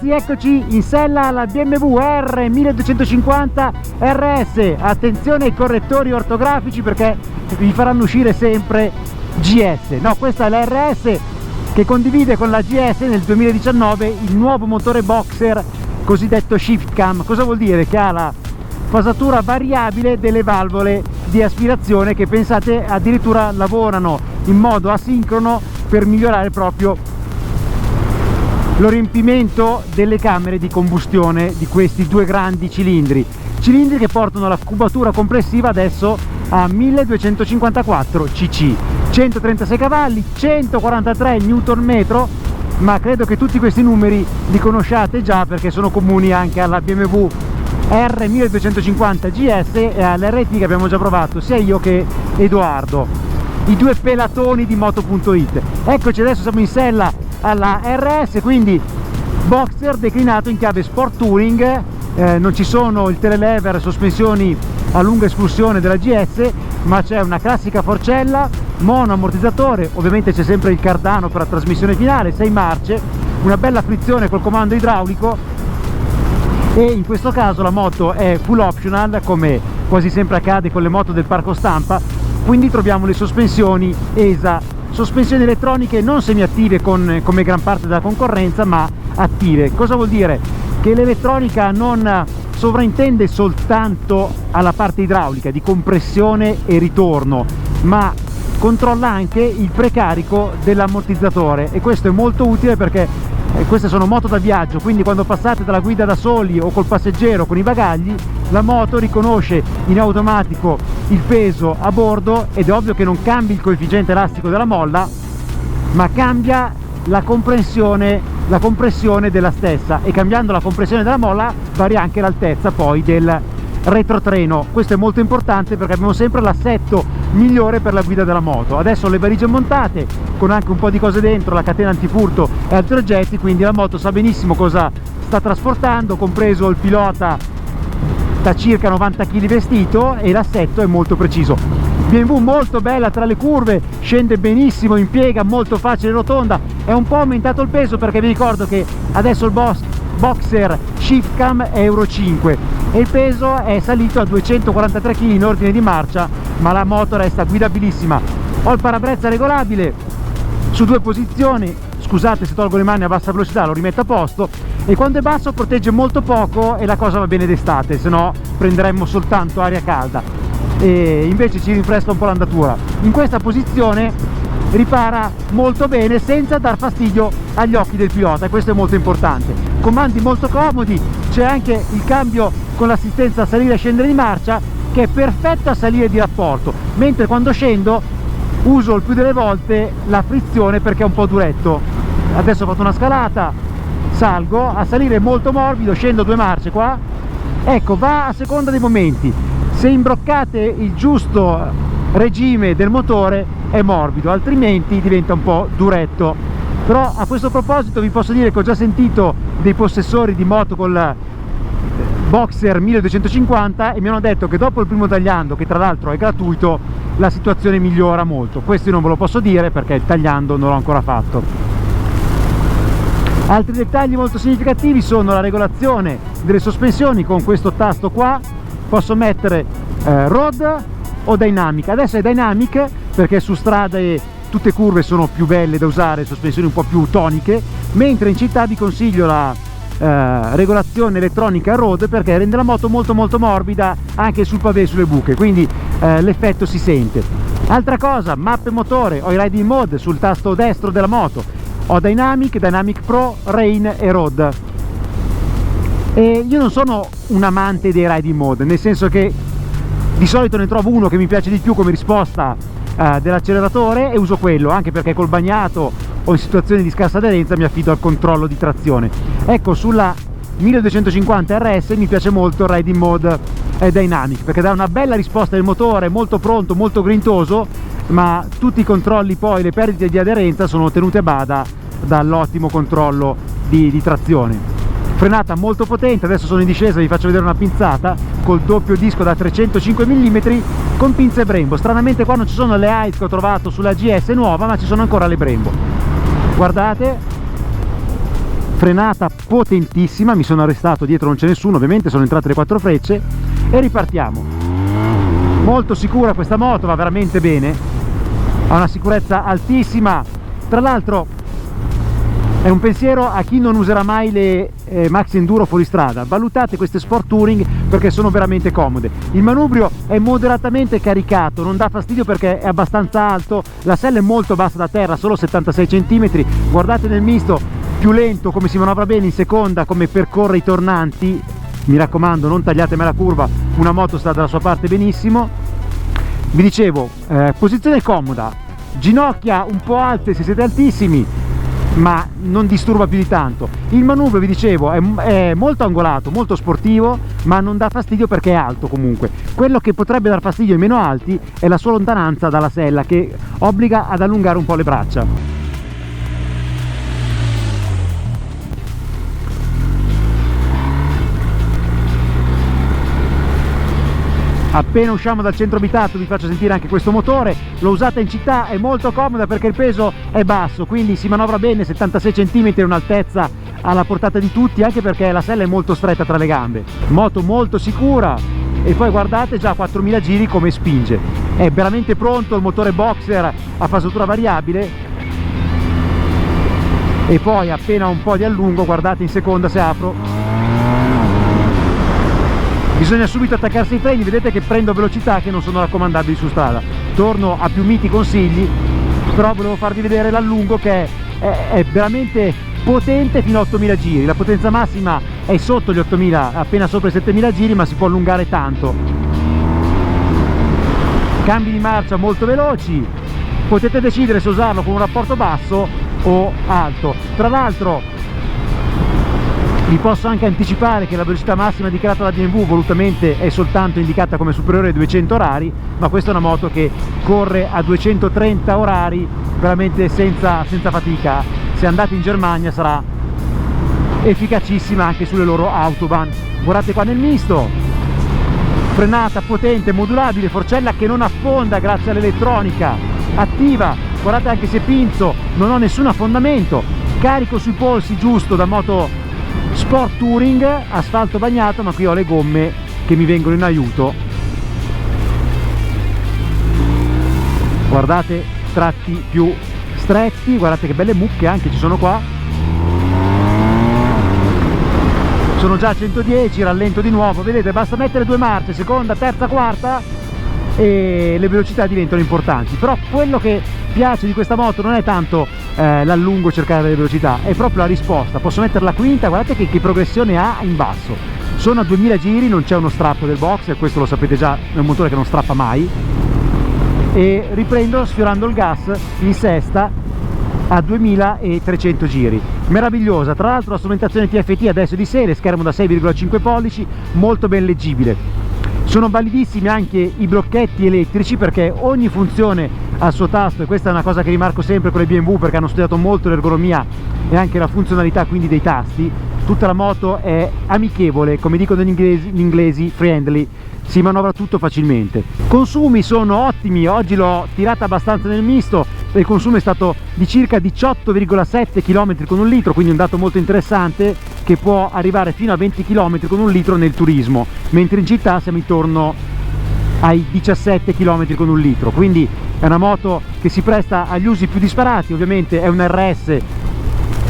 ragazzi, eccoci in sella alla BMW R1250 RS. Attenzione ai correttori ortografici perché vi faranno uscire sempre GS. No, questa è la RS che condivide con la GS nel 2019 il nuovo motore Boxer cosiddetto Shift Cam. Cosa vuol dire? Che ha la fasatura variabile delle valvole di aspirazione che, pensate, addirittura lavorano in modo asincrono per migliorare proprio lo riempimento delle camere di combustione di questi due grandi cilindri che portano la cubatura complessiva adesso a 1254 cc, 136 cavalli, 143 Nm, ma credo che tutti questi numeri li conosciate già perché sono comuni anche alla BMW R1250 GS e all'RT che abbiamo già provato sia io che Edoardo, i due pelatoni di Moto.it. Eccoci, adesso siamo in sella alla RS, quindi Boxer declinato in chiave Sport Touring. Non ci sono il telelever, sospensioni a lunga espulsione della GS, ma c'è una classica forcella, mono ammortizzatore, ovviamente c'è sempre il cardano per la trasmissione finale, 6 marce, una bella frizione col comando idraulico, e in questo caso la moto è full optional come quasi sempre accade con le moto del parco stampa, quindi troviamo le sospensioni ESA, sospensioni elettroniche non semiattive come gran parte della concorrenza, ma attive. Cosa vuol dire? Che l'elettronica non sovraintende soltanto alla parte idraulica di compressione e ritorno, ma controlla anche il precarico dell'ammortizzatore, e questo è molto utile perché queste sono moto da viaggio, quindi quando passate dalla guida da soli o col passeggero con i bagagli, la moto riconosce in automatico il peso a bordo ed è ovvio che non cambi il coefficiente elastico della molla, ma cambia la compressione della stessa, e cambiando la compressione della molla varia anche l'altezza poi del retrotreno. Questo è molto importante perché abbiamo sempre l'assetto migliore per la guida della moto. Adesso le valigie montate con anche un po' di cose dentro, la catena antifurto e altri oggetti, quindi la moto sa benissimo cosa sta trasportando, compreso il pilota da circa 90 kg vestito, e l'assetto è molto preciso. BMW molto bella tra le curve, scende benissimo in piega, molto facile rotonda. È un po' aumentato il peso perché vi ricordo che adesso il Boxer Shift Cam è Euro 5 e il peso è salito a 243 kg in ordine di marcia, ma la moto resta guidabilissima. Ho il parabrezza regolabile su 2 posizioni, scusate se tolgo le mani a bassa velocità, lo rimetto a posto, e quando è basso protegge molto poco e la cosa va bene d'estate, se no prenderemmo soltanto aria calda e invece ci rinfresca un po' l'andatura. In questa posizione ripara molto bene senza dar fastidio agli occhi del pilota, e questo è molto importante. Comandi molto comodi, c'è anche il cambio con l'assistenza a salire e scendere di marcia che è perfetto a salire di rapporto, mentre quando scendo uso il più delle volte la frizione perché è un po' duretto. Adesso ho fatto una scalata, salgo, a salire è molto morbido, scendo 2 marce qua, ecco, va a seconda dei momenti. Se imbroccate il giusto regime del motore è morbido, altrimenti diventa un po' duretto. Però a questo proposito vi posso dire che ho già sentito dei possessori di moto con la Boxer 1250 e mi hanno detto che dopo il primo tagliando, che tra l'altro è gratuito, la situazione migliora molto. Questo io non ve lo posso dire perché il tagliando non l'ho ancora fatto. Altri dettagli molto significativi sono la regolazione delle sospensioni con questo tasto qua. Posso mettere road o dynamic. Adesso è dynamic perché su strade tutte curve sono più belle da usare, sospensioni un po' più toniche, mentre in città vi consiglio la regolazione elettronica road perché rende la moto molto morbida anche sul pavé e sulle buche, quindi l'effetto si sente. Altra cosa, mappe motore, ho i riding mode sul tasto destro della moto, ho dynamic, dynamic pro, rain e road. E io non sono un amante dei riding mode, nel senso che di solito ne trovo uno che mi piace di più come risposta dell'acceleratore e uso quello, anche perché col bagnato o in situazioni di scarsa aderenza mi affido al controllo di trazione. Ecco, sulla 1250 RS mi piace molto il riding mode dynamic perché dà una bella risposta del motore, molto pronto, molto grintoso, ma tutti i controlli poi, le perdite di aderenza sono tenute a bada dall'ottimo controllo di trazione. Frenata molto potente, adesso sono in discesa, vi faccio vedere una pinzata col doppio disco da 305 mm con pinze Brembo. Stranamente qua non ci sono le AIS che ho trovato sulla GS nuova, ma ci sono ancora le Brembo. Guardate, frenata potentissima, mi sono arrestato, dietro non c'è nessuno, ovviamente sono entrate le 4 frecce e ripartiamo. Molto sicura questa moto, va veramente bene, ha una sicurezza altissima. Tra l'altro è un pensiero a chi non userà mai le Maxi Enduro fuoristrada: valutate queste Sport Touring perché sono veramente comode. Il manubrio è moderatamente caricato, non dà fastidio perché è abbastanza alto, la sella è molto bassa da terra, solo 76 cm. Guardate nel misto, più lento, come si manovra bene in seconda, come percorre i tornanti. Mi raccomando, non tagliatemi la curva, una moto sta dalla sua parte benissimo. Vi dicevo, posizione comoda, ginocchia un po' alte se siete altissimi, ma non disturba più di tanto. Il manubrio, vi dicevo, è molto angolato, molto sportivo, ma non dà fastidio perché è alto comunque. Quello che potrebbe dar fastidio ai meno alti è la sua lontananza dalla sella, che obbliga ad allungare un po' le braccia. Appena usciamo dal centro abitato vi faccio sentire anche questo motore. L'ho usata in città, è molto comoda perché il peso è basso, quindi si manovra bene, 76 cm è un'altezza alla portata di tutti, anche perché la sella è molto stretta tra le gambe. Moto molto sicura, e poi guardate già a 4000 giri come spinge. È veramente pronto, il motore boxer a fasatura variabile, e poi appena un po' di allungo, guardate in seconda se apro, bisogna subito attaccarsi ai freni. Vedete che prendo velocità che non sono raccomandabili su strada. Torno a più miti consigli, però volevo farvi vedere l'allungo che è veramente potente fino a 8000 giri. La potenza massima è sotto gli 8000, appena sopra i 7000 giri, ma si può allungare tanto. Cambi di marcia molto veloci, potete decidere se usarlo con un rapporto basso o alto. Tra l'altro vi posso anche anticipare che la velocità massima dichiarata da BMW volutamente è soltanto indicata come superiore ai 200 orari, ma questa è una moto che corre a 230 orari veramente senza fatica. Se andate in Germania sarà efficacissima anche sulle loro autobahn. Guardate qua nel misto, frenata potente, modulabile, forcella che non affonda grazie all'elettronica, attiva. Guardate anche se pinzo, non ho nessun affondamento, carico sui polsi giusto da moto Sport Touring, asfalto bagnato, ma qui ho le gomme che mi vengono in aiuto. Guardate, tratti più stretti, guardate che belle mucche anche ci sono qua. Sono già a 110, rallento di nuovo, vedete, basta mettere 2 marce, seconda, terza, quarta, e le velocità diventano importanti. Però quello che piace di questa moto non è tanto l'allungo, cercare le velocità, è proprio la risposta. Posso mettere la quinta, guardate che progressione ha in basso. Sono a 2000 giri, non c'è uno strappo del box, questo lo sapete già, è un motore che non strappa mai, e riprendo sfiorando il gas in sesta a 2300 giri. Meravigliosa. Tra l'altro la strumentazione TFT adesso è di serie, schermo da 6,5 pollici, molto ben leggibile. Sono validissimi anche i blocchetti elettrici perché ogni funzione ha il suo tasto, e questa è una cosa che rimarco sempre con le BMW perché hanno studiato molto l'ergonomia e anche la funzionalità quindi dei tasti. Tutta la moto è amichevole, come dicono gli inglesi, friendly, si manovra tutto facilmente. Consumi sono ottimi, oggi l'ho tirata abbastanza nel misto, il consumo è stato di circa 18,7 km con un litro, quindi un dato molto interessante, che può arrivare fino a 20 km con un litro nel turismo, mentre in città siamo intorno ai 17 km con un litro, quindi è una moto che si presta agli usi più disparati. Ovviamente è un RS,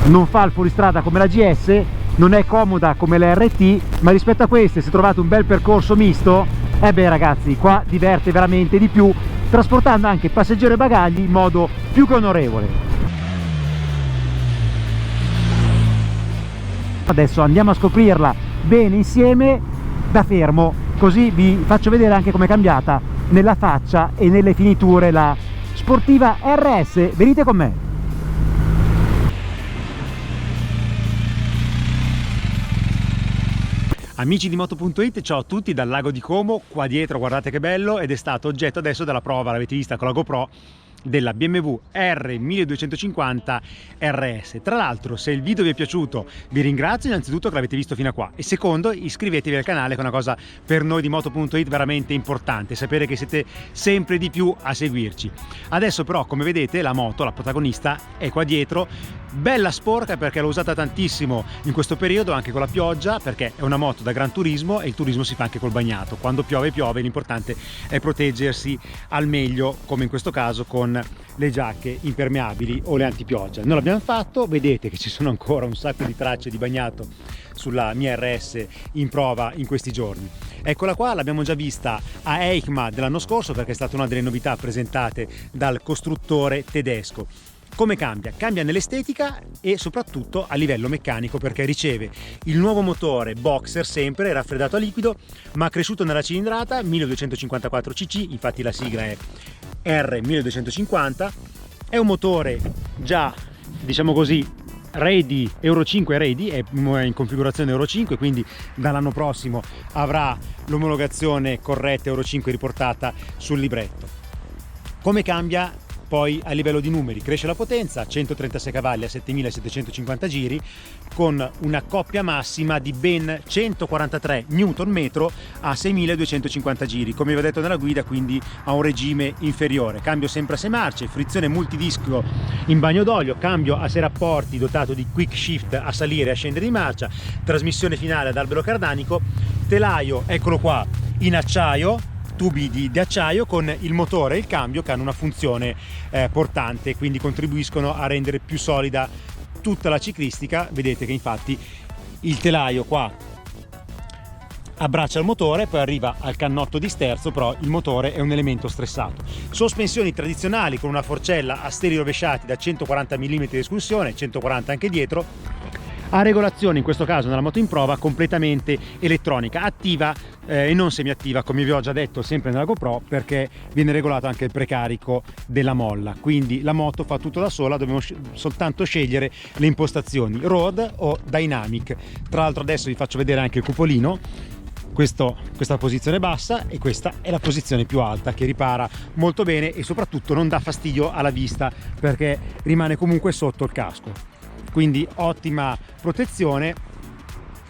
non fa il fuoristrada come la GS, non è comoda come la RT, ma rispetto a queste, se trovate un bel percorso misto, beh ragazzi, qua diverte veramente di più, trasportando anche passeggeri e bagagli in modo più che onorevole. Adesso andiamo a scoprirla bene insieme da fermo, così vi faccio vedere anche com'è cambiata nella faccia e nelle finiture la sportiva RS. Venite con me. Amici di Moto.it, ciao a tutti dal lago di Como. Qua dietro guardate che bello, ed è stato oggetto adesso della prova, l'avete vista con la GoPro, della BMW R1250 RS. Tra l'altro, se il video vi è piaciuto, vi ringrazio innanzitutto che l'avete visto fino a qua, e secondo, iscrivetevi al canale, che è una cosa per noi di Moto.it veramente importante, sapere che siete sempre di più a seguirci. Adesso però, come vedete, la moto, la protagonista, è qua dietro, bella sporca perché l'ho usata tantissimo in questo periodo anche con la pioggia, perché è una moto da gran turismo e il turismo si fa anche col bagnato. Quando piove piove, l'importante è proteggersi al meglio, come in questo caso con le giacche impermeabili o le antipioggia. Noi l'abbiamo fatto, vedete che ci sono ancora un sacco di tracce di bagnato sulla mia RS in prova in questi giorni. Eccola qua, l'abbiamo già vista a EICMA dell'anno scorso perché è stata una delle novità presentate dal costruttore tedesco. Come cambia? Cambia nell'estetica e soprattutto a livello meccanico, perché riceve il nuovo motore Boxer, sempre raffreddato a liquido ma cresciuto nella cilindrata, 1254 cc, infatti la sigla è R1250. È un motore già, diciamo così, ready, Euro 5 ready, è in configurazione Euro 5, quindi dall'anno prossimo avrà l'omologazione corretta Euro 5 riportata sul libretto. Come cambia poi a livello di numeri? Cresce la potenza, 136 cavalli a 7750 giri, con una coppia massima di ben 143 Nm a 6250 giri, come vi ho detto nella guida, quindi a un regime inferiore. Cambio sempre a 6 marce, frizione multidisco in bagno d'olio, cambio a 6 rapporti dotato di quick shift a salire e a scendere di marcia, trasmissione finale ad albero cardanico, telaio, eccolo qua, in acciaio, tubi di acciaio, con il motore e il cambio che hanno una funzione portante, quindi contribuiscono a rendere più solida tutta la ciclistica. Vedete che infatti il telaio qua abbraccia il motore, poi arriva al cannotto di sterzo, però il motore è un elemento stressato. Sospensioni tradizionali con una forcella a steli rovesciati da 140 mm di escursione, 140 anche dietro, a regolazione in questo caso nella moto in prova completamente elettronica, attiva e non semiattiva, come vi ho già detto sempre nella GoPro, perché viene regolato anche il precarico della molla, quindi la moto fa tutto da sola, dobbiamo soltanto scegliere le impostazioni road o dynamic. Tra l'altro adesso vi faccio vedere anche il cupolino. Questa posizione bassa e questa è la posizione più alta, che ripara molto bene e soprattutto non dà fastidio alla vista perché rimane comunque sotto il casco, quindi ottima protezione.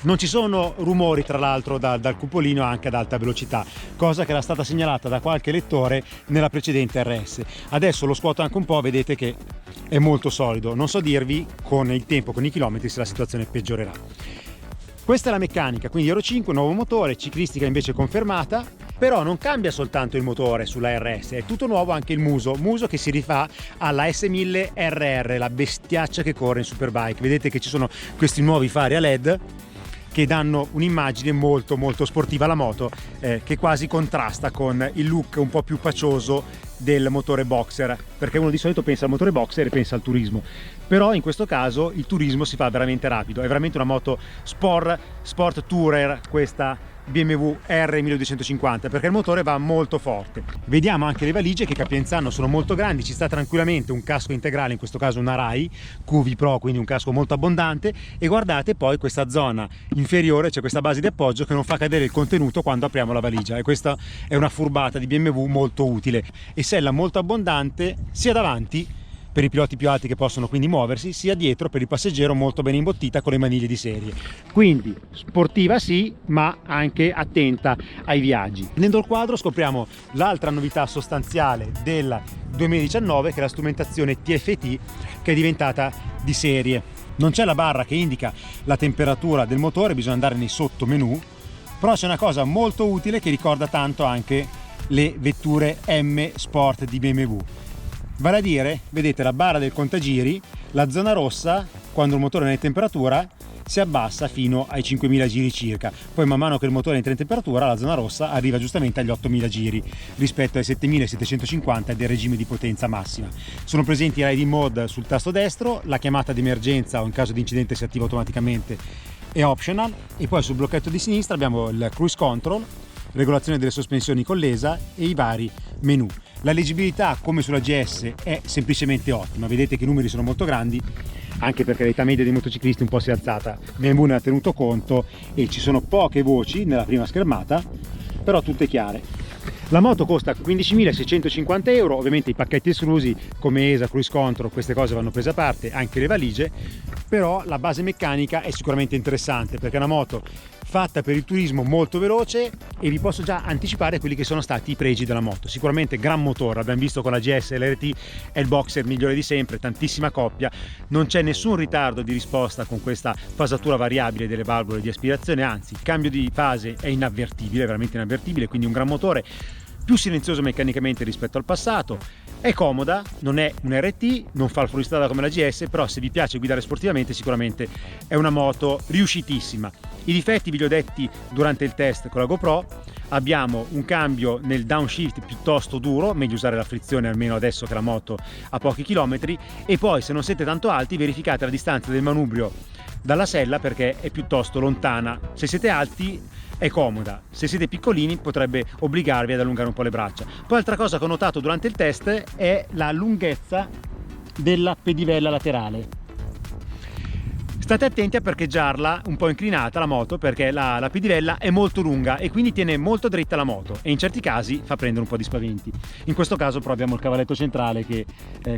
Non ci sono rumori tra l'altro dal cupolino anche ad alta velocità, cosa che era stata segnalata da qualche lettore nella precedente RS. Adesso lo scuoto anche un po', vedete che è molto solido, non so dirvi con il tempo, con i chilometri, se la situazione peggiorerà. Questa è la meccanica, quindi Euro 5, nuovo motore, ciclistica invece confermata, però non cambia soltanto il motore sulla RS, è tutto nuovo anche il muso che si rifà alla S1000 RR, la bestiaccia che corre in Superbike. Vedete che ci sono questi nuovi fari a LED che danno un'immagine molto molto sportiva alla moto, che quasi contrasta con il look un po' più pacioso del motore Boxer, perché uno di solito pensa al motore Boxer e pensa al turismo, però in questo caso il turismo si fa veramente rapido, è veramente una moto sport tourer questa BMW R1250, perché il motore va molto forte. Vediamo anche le valigie che capienza hanno, sono molto grandi, ci sta tranquillamente un casco integrale, in questo caso una Rai QV Pro, quindi un casco molto abbondante, e guardate poi questa zona inferiore, c'è questa base di appoggio che non fa cadere il contenuto quando apriamo la valigia, e questa è una furbata di BMW molto utile, e sella molto abbondante sia davanti per i piloti più alti che possono quindi muoversi, sia dietro per il passeggero molto ben imbottita con le maniglie di serie. Quindi sportiva sì, ma anche attenta ai viaggi. Nel quadro scopriamo l'altra novità sostanziale del 2019, che è la strumentazione TFT, che è diventata di serie. Non c'è la barra che indica la temperatura del motore, bisogna andare nei sottomenu, però c'è una cosa molto utile che ricorda tanto anche le vetture M Sport di BMW. Vale a dire, vedete la barra del contagiri, la zona rossa quando il motore è in temperatura si abbassa fino ai 5.000 giri circa, poi man mano che il motore entra in temperatura la zona rossa arriva giustamente agli 8.000 giri rispetto ai 7.750 del regime di potenza massima. Sono presenti i riding mode sul tasto destro, la chiamata di emergenza o in caso di incidente si attiva automaticamente, è optional, e poi sul blocchetto di sinistra abbiamo il cruise control, regolazione delle sospensioni con l'ESA e i vari menu. La leggibilità, come sulla GS, è semplicemente ottima, vedete che i numeri sono molto grandi, anche perché l'età media dei motociclisti un po' si è alzata, BMW ne ha tenuto conto e ci sono poche voci nella prima schermata, però tutte chiare. La moto costa 15.650 euro, ovviamente i pacchetti esclusi come ESA, cruise control, queste cose vanno prese a parte, anche le valigie, però la base meccanica è sicuramente interessante perché è una moto fatta per il turismo molto veloce e vi posso già anticipare quelli che sono stati i pregi della moto. Sicuramente gran motore, abbiamo visto con la GS e l'RT è il boxer migliore di sempre, tantissima coppia, non c'è nessun ritardo di risposta con questa fasatura variabile delle valvole di aspirazione, anzi il cambio di fase è inavvertibile, veramente inavvertibile, quindi un gran motore, più silenzioso meccanicamente rispetto al passato, è comoda, non è un RT, non fa il fuoristrada come la GS, però se vi piace guidare sportivamente sicuramente è una moto riuscitissima. I difetti vi li ho detti durante il test con la GoPro. Abbiamo un cambio nel downshift piuttosto duro, meglio usare la frizione almeno adesso che la moto ha pochi chilometri, e poi se non siete tanto alti verificate la distanza del manubrio dalla sella perché è piuttosto lontana. Se siete alti è comoda, se siete piccolini potrebbe obbligarvi ad allungare un po' le braccia. Poi altra cosa che ho notato durante il test è la lunghezza della pedivella laterale. State attenti a parcheggiarla un po' inclinata la moto perché la pedivella è molto lunga e quindi tiene molto dritta la moto e in certi casi fa prendere un po' di spaventi. In questo caso però abbiamo il cavalletto centrale che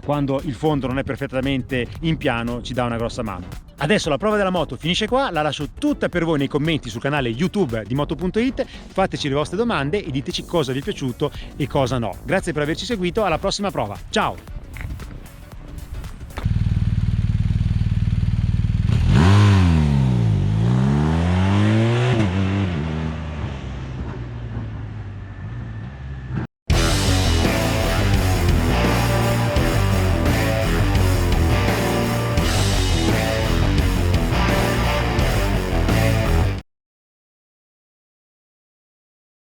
quando il fondo non è perfettamente in piano ci dà una grossa mano. Adesso la prova della moto finisce qua, la lascio tutta per voi nei commenti sul canale YouTube di Moto.it, fateci le vostre domande e diteci cosa vi è piaciuto e cosa no. Grazie per averci seguito, alla prossima prova, ciao!